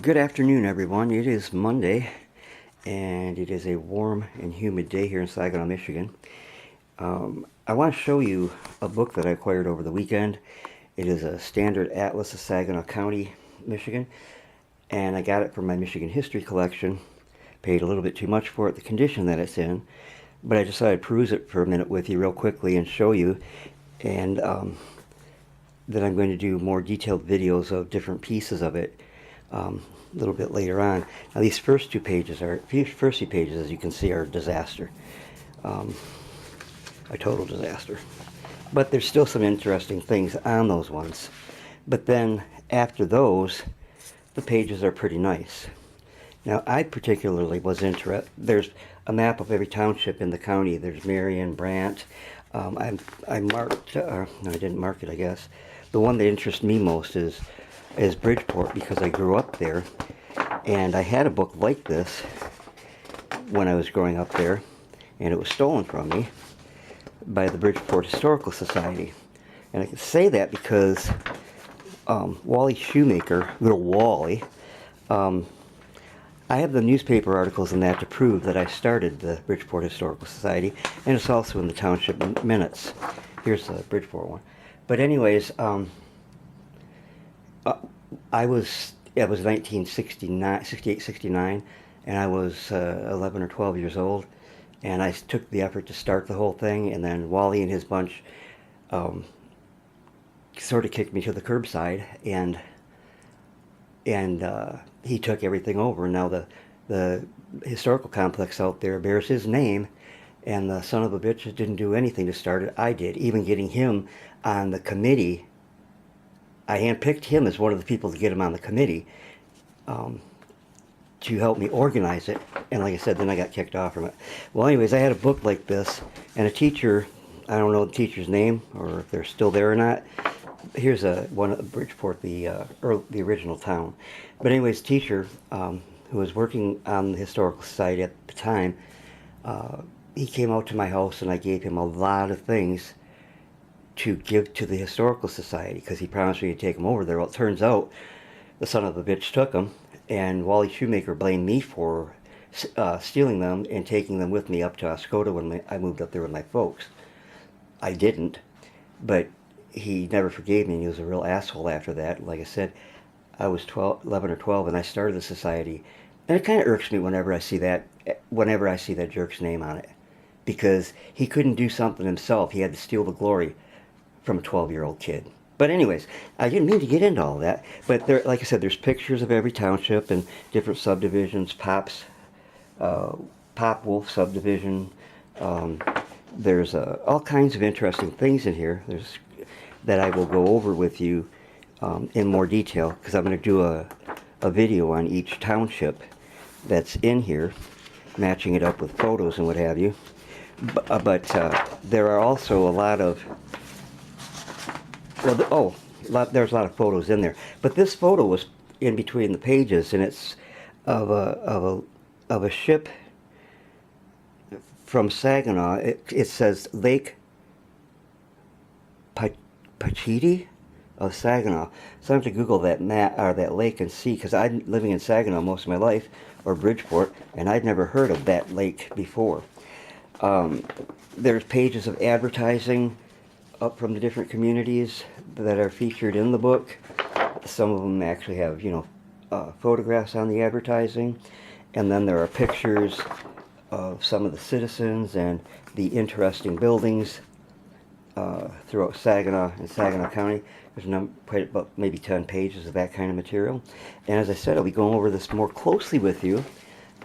Good afternoon, everyone. It is Monday, and it is a warm and humid day here in Saginaw, Michigan. I want to show you a book that I acquired over the weekend. It is a standard atlas of Saginaw County, Michigan, and I got it from my Michigan history collection. Paid a little bit too much for it, the condition that it's in, but I decided to peruse it for a minute with you real quickly and show you, and then I'm going to do more detailed videos of different pieces of it a little bit later on. Now these first few pages, as you can see, are a disaster, a total disaster. But there's still some interesting things on those ones. But then after those, the pages are pretty nice. Now I particularly was interested. There's a map of every township in the county. There's Marion, Brant. I marked, no, I didn't mark it, I guess. The one that interests me most is Bridgeport, because I grew up there, and I had a book like this when I was growing up there, and it was stolen from me by the Bridgeport Historical Society. And I can say that because Wally Shoemaker, little Wally, I have the newspaper articles and that to prove that I started the Bridgeport Historical Society, and it's also in the Township Minutes. Here's the Bridgeport one. But anyways, it was 1969, 68, 69, and I was 11 or 12 years old, and I took the effort to start the whole thing, and then Wally and his bunch sort of kicked me to the curbside, and he took everything over. Now the historical complex out there bears his name, and the son of a bitch didn't do anything to start it. I did, even getting him on the committee. I handpicked him as one of the people to get him on the committee to help me organize it. And like I said, then I got kicked off from it. Well, anyways, I had a book like this, and a teacher, I don't know the teacher's name or if they're still there or not. Here's one of Bridgeport, the original town. But anyways, teacher who was working on the Historical Society at the time, he came out to my house, and I gave him a lot of things to give to the Historical Society, because he promised me to take them over there. Well, it turns out the son of a bitch took them, and Wally Shoemaker blamed me for stealing them and taking them with me up to Oscoda when I moved up there with my folks. I didn't, but he never forgave me, and he was a real asshole after that. Like I said, I was 11 or 12, and I started the society, and it kind of irks me whenever I see that jerk's name on it, because he couldn't do something himself. He had to steal the glory from a 12-year-old kid. But anyways, I didn't mean to get into all that. But there, like I said, there's pictures of every township and different subdivisions. Pop Wolf subdivision. There's all kinds of interesting things in here. That I will go over with you in more detail, because I'm going to do a video on each township that's in here, matching it up with photos and what have you. But there are also a lot of there's a lot of photos in there. But this photo was in between the pages, and it's of a ship from Saginaw. It says Lake Pachiti of Saginaw. So I have to Google that map or that lake and see, because I'm living in Saginaw most of my life, or Bridgeport, and I'd never heard of that lake before. There's pages of advertising up from the different communities that are featured in the book. Some of them actually have, photographs on the advertising, and then there are pictures of some of the citizens and the interesting buildings throughout Saginaw and Saginaw County. There's quite about maybe 10 pages of that kind of material. And as I said, I'll be going over this more closely with you,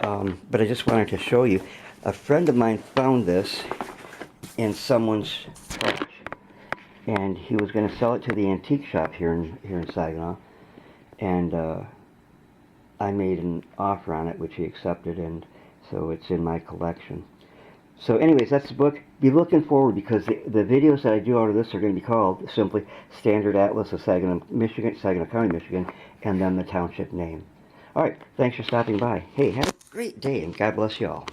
but I just wanted to show you. A friend of mine found this in someone's couch, and he was going to sell it to the antique shop here in Saginaw, and I made an offer on it, which he accepted, and so it's in my collection. So anyways, that's the book. Be looking forward, because the videos that I do out of this are going to be called simply Standard Atlas of Saginaw, Michigan, Saginaw County, Michigan, and then the township name. Alright, thanks for stopping by. Hey, have a great day, and God bless you all.